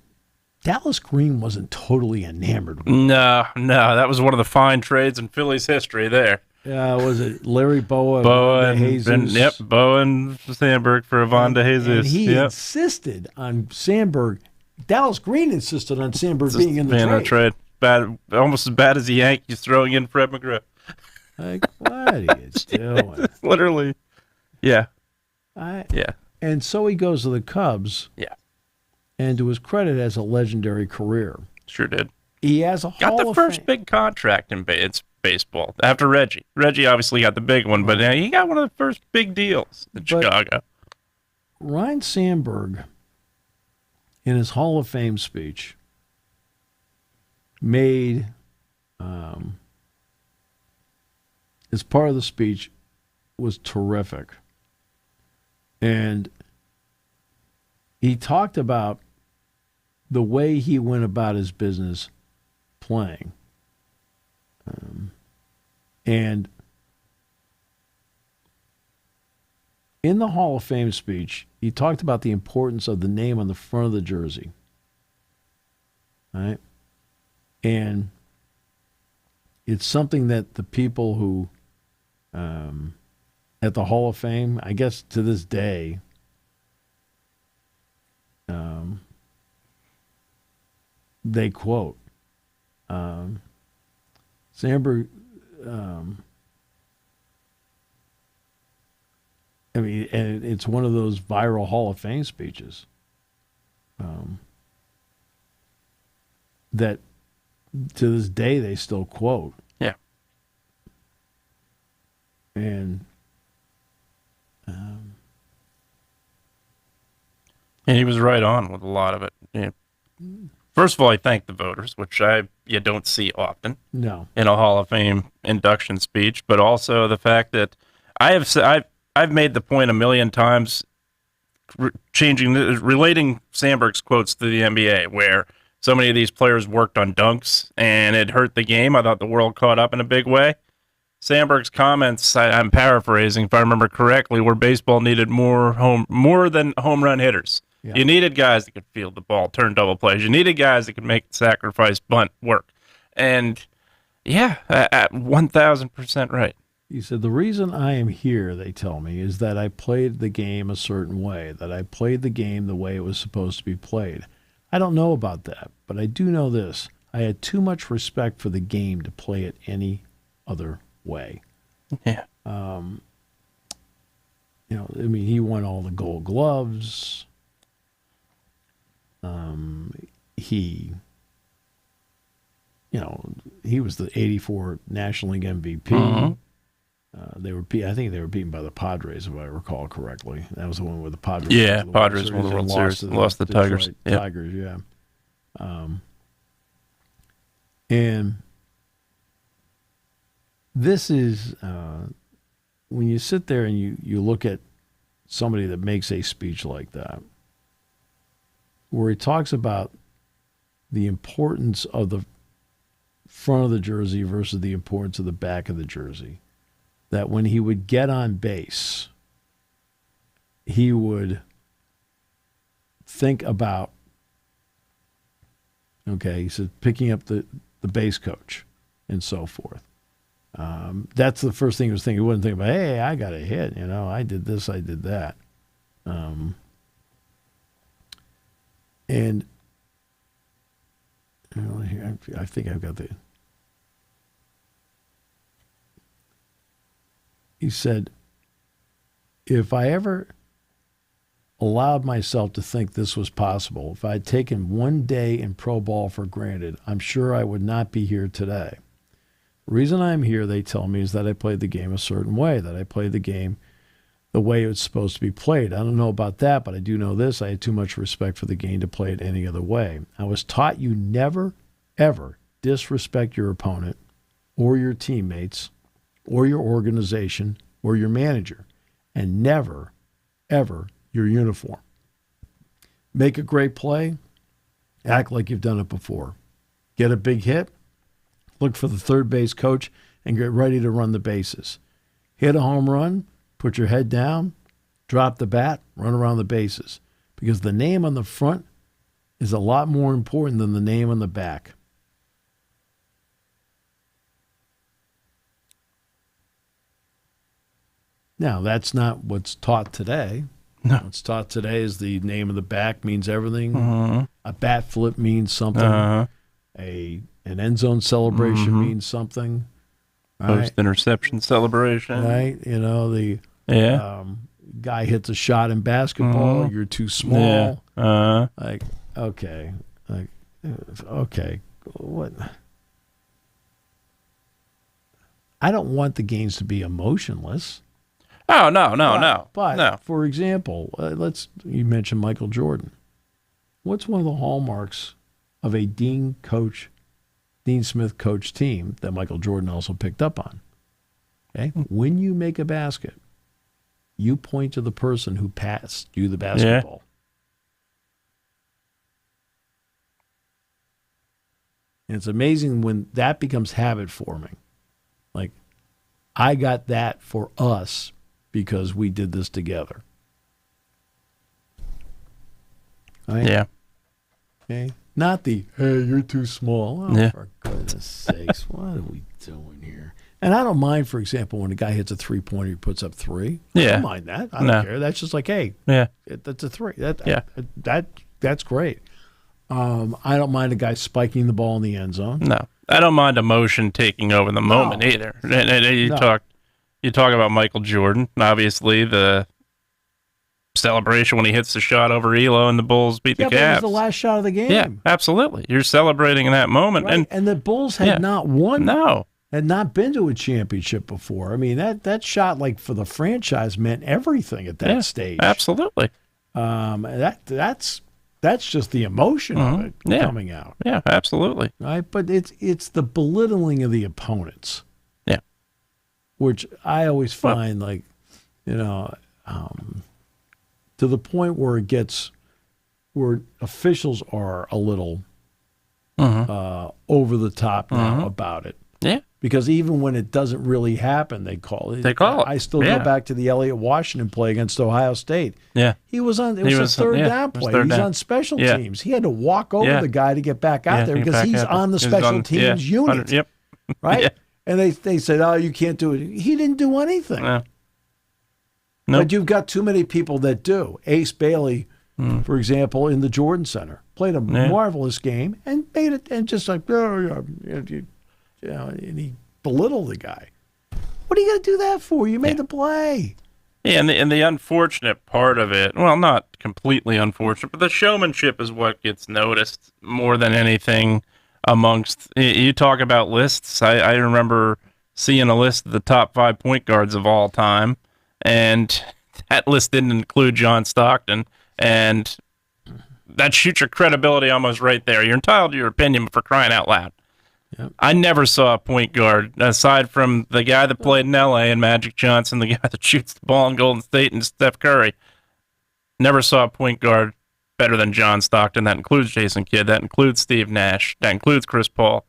B: Dallas Green wasn't totally enamored with him.
C: No, that was one of the fine trades in Philly's history there.
B: Was it Larry Boa
C: and
B: Jesus?
C: Boa and Sandberg for Avon de Jesus.
B: And he insisted on Sandberg. Dallas Green insisted on Sandberg being in the trade.
C: Bad, almost as bad as the Yankees throwing in Fred McGriff.
B: Like, what are you doing?
C: Literally. Yeah.
B: And so he goes to the Cubs.
C: Yeah.
B: And to his credit, has a legendary career.
C: Sure did.
B: He has a
C: got the first big contract in baseball after Reggie. Reggie obviously got the big one, but he got one of the first big deals in Chicago.
B: Ryan Sandberg, in his Hall of Fame speech, made, as part of the speech, was terrific. And he talked about the way he went about his business playing. And in the Hall of Fame speech, he talked about the importance of the name on the front of the jersey. Right? And it's something that the people who, at the Hall of Fame, I guess to this day, they quote. Sandberg, I mean, and it's one of those viral Hall of Fame speeches that to this day they still quote.
C: Yeah.
B: And
C: he was right on with a lot of it. Yeah. First of all, I thank the voters, which you don't see often.
B: No.
C: In a Hall of Fame induction speech, but also the fact that I've made the point a million times, relating Sandberg's quotes to the NBA, where so many of these players worked on dunks and it hurt the game. I thought the world caught up in a big way. Sandberg's comments, I'm paraphrasing if I remember correctly, where baseball needed more than home run hitters. Yeah. You needed guys that could field the ball, turn double plays. You needed guys that could make the sacrifice bunt work. And yeah, at 1,000% right.
B: He said, the reason I am here, they tell me, is that I played the game a certain way, that I played the game the way it was supposed to be played. I don't know about that, but I do know this. I had too much respect for the game to play it any other way.
C: Yeah.
B: I mean, he won all the Gold Gloves. He was the '84 National League MVP.
C: Mm-hmm.
B: I think they were beaten by the Padres, if I recall correctly. That was the one where the Padres.
C: Yeah, Padres won the World Series. Lost the Tigers.
B: Yep. Tigers, yeah. And this is when you sit there and you look at somebody that makes a speech like that, where he talks about the importance of the front of the jersey versus the importance of the back of the jersey. That when he would get on base, he would think about, okay, he said picking up the base coach and so forth. That's the first thing he was thinking. He wouldn't think about, hey, I got a hit. I did this, I did that. And I think I've got he said, if I ever allowed myself to think this was possible, if I had taken one day in pro ball for granted, I'm sure I would not be here today. The reason I'm here, they tell me, is that I played the game a certain way, that I played the game the way it was supposed to be played. I don't know about that, but I do know this. I had too much respect for the game to play it any other way. I was taught you never, ever disrespect your opponent or your teammates or your organization or your manager, and never, ever your uniform. Make a great play, act like you've done it before. Get a big hit, look for the third base coach, and get ready to run the bases. Hit a home run, put your head down, drop the bat, run around the bases. Because the name on the front is a lot more important than the name on the back. Now, that's not what's taught today.
C: No.
B: What's taught today is the name of the back means everything. A bat flip means something. An end zone celebration means something.
C: Post-interception celebration.
B: Right? The guy hits a shot in basketball. You're too small.
C: Yeah.
B: Okay. What? I don't want the games to be emotionless.
C: Oh, no.
B: But for example, you mentioned Michael Jordan. What's one of the hallmarks of a Dean Smith coach team that Michael Jordan also picked up on? Okay? When you make a basket, you point to the person who passed you the basketball. And it's amazing when that becomes habit forming. Like, I got that for us because we did this together. Right?
C: Yeah.
B: Okay. Not the, hey, you're too small. Oh, for goodness sakes, what are we doing here? And I don't mind, for example, when a guy hits a three-pointer, he puts up three. I don't mind that. I don't care. That's just like, hey, that's a three. That's great. I don't mind a guy spiking the ball in the end zone.
C: No. I don't mind emotion taking over the moment either. You talk about Michael Jordan, obviously the celebration when he hits the shot over Elo and the Bulls beat the Cavs.
B: But it was the last shot of the game.
C: Yeah, absolutely. You're celebrating in that moment.
B: Right. And the Bulls had not won.
C: No.
B: Had not been to a championship before. I mean, that shot, like, for the franchise meant everything at that stage.
C: Absolutely.
B: That's just the emotion of it coming out.
C: Yeah, absolutely.
B: Right? But it's the belittling of the opponents.
C: Yeah.
B: Which I always find, to the point where it gets, where officials are a little over the top now about it.
C: Yeah.
B: Because even when it doesn't really happen, they call it. I still go back to the Elliott Washington play against Ohio State.
C: Yeah.
B: He was on, it was a third down play. He was on special teams. He had to walk over the guy to get back out there because he's on the special teams unit.
C: Yep.
B: Right? Yeah. And they said, oh, you can't do it. He didn't do anything.
C: No.
B: But you've got too many people that do. Ace Bailey, for example, in the Jordan Center, played a marvelous game and made it, and just like, and he belittled the guy. What are you going to do that for? You made the play.
C: Yeah, and the unfortunate part of it, well, not completely unfortunate, but the showmanship is what gets noticed more than anything amongst, you talk about lists. I remember seeing a list of the top 5 point guards of all time, and that list didn't include John Stockton, and that shoots your credibility almost right there. You're entitled to your opinion, for crying out loud. Yep. I never saw a point guard, aside from the guy that played in L.A. and Magic Johnson, the guy that shoots the ball in Golden State and Steph Curry. Never saw a point guard better than John Stockton. That includes Jason Kidd. That includes Steve Nash. That includes Chris Paul.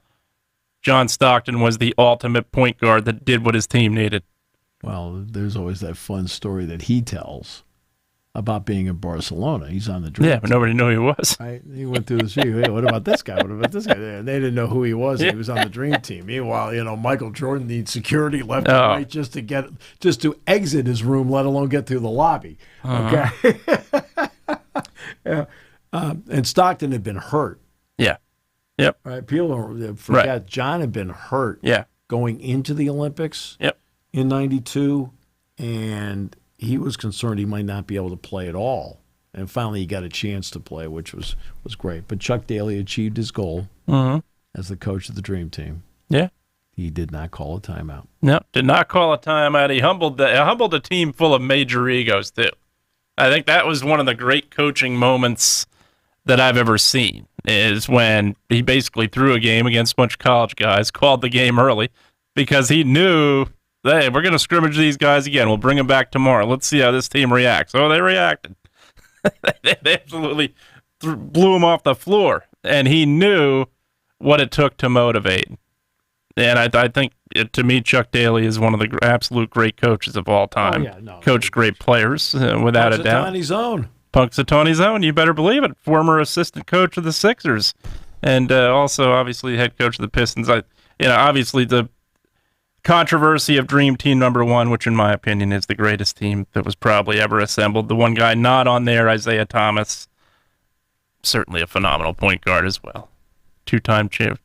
C: John Stockton was the ultimate point guard that did what his team needed.
B: Well, there's always that fun story that he tells about being in Barcelona. He's on the dream.
C: Yeah, but nobody knew who he was.
B: Right? He went through the street. Hey, what about this guy? What about this guy? They didn't know who he was. He was on the dream team. Meanwhile, Michael Jordan needs security left and right just to exit his room, let alone get through the lobby. Okay. Yeah. And Stockton had been hurt.
C: Yeah. Yep.
B: Right. People don't forget John had been hurt.
C: Yeah.
B: Going into the Olympics.
C: Yep.
B: In '92, and he was concerned he might not be able to play at all. And finally, he got a chance to play, which was great. But Chuck Daly achieved his goal as the coach of the Dream Team.
C: Yeah.
B: He did not call a timeout.
C: No, did not call a timeout. He humbled a team full of major egos, too. I think that was one of the great coaching moments that I've ever seen, is when he basically threw a game against a bunch of college guys, called the game early, because he knew, hey, we're going to scrimmage these guys again. We'll bring them back tomorrow. Let's see how this team reacts. Oh, they reacted. They absolutely blew him off the floor, and he knew what it took to motivate. And I think, to me, Chuck Daly is one of the absolute great coaches of all time. Coached great players, without a doubt. Punxsutawney's own, you better believe it. Former assistant coach of the Sixers, and also, obviously, head coach of the Pistons. Obviously, the controversy of Dream Team #1, which in my opinion is the greatest team that was probably ever assembled. The one guy not on there, Isaiah Thomas, certainly a phenomenal point guard as well. Two-time champion,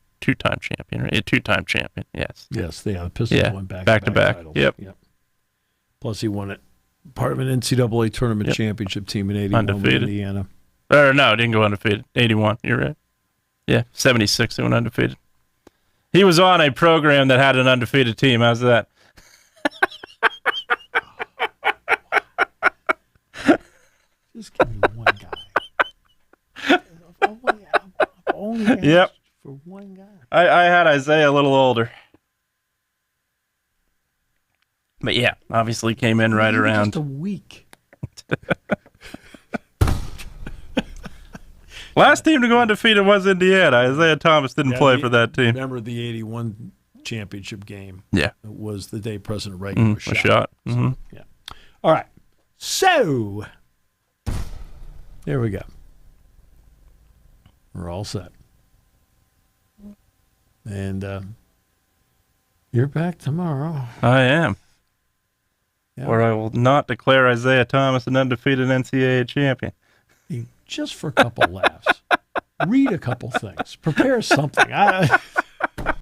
C: yes.
B: Yes, the Pistons won
C: back-to-back.
B: Titles.
C: Yep.
B: Plus, he won it. Part of an NCAA tournament championship team in '81
C: undefeated.
B: with Indiana.
C: No, didn't go undefeated. 81, you're right. Yeah, 76, they went undefeated. He was on a program that had an undefeated team. How's that?
B: Just give me one guy. Only
C: yep.
B: For one guy.
C: I had Isaiah a little older. But yeah, obviously came in right around.
B: Just a week.
C: Last team to go undefeated was Indiana. Isaiah Thomas didn't play for that team.
B: Remember the '81 championship game?
C: Yeah.
B: It was the day President Reagan was shot.
C: Mm-hmm.
B: Yeah. All right. So, there we go. We're all set. And you're back tomorrow.
C: I am.
B: Yeah.
C: Or I will not declare Isaiah Thomas an undefeated NCAA champion.
B: Just for a couple laughs. Read a couple things. Prepare something.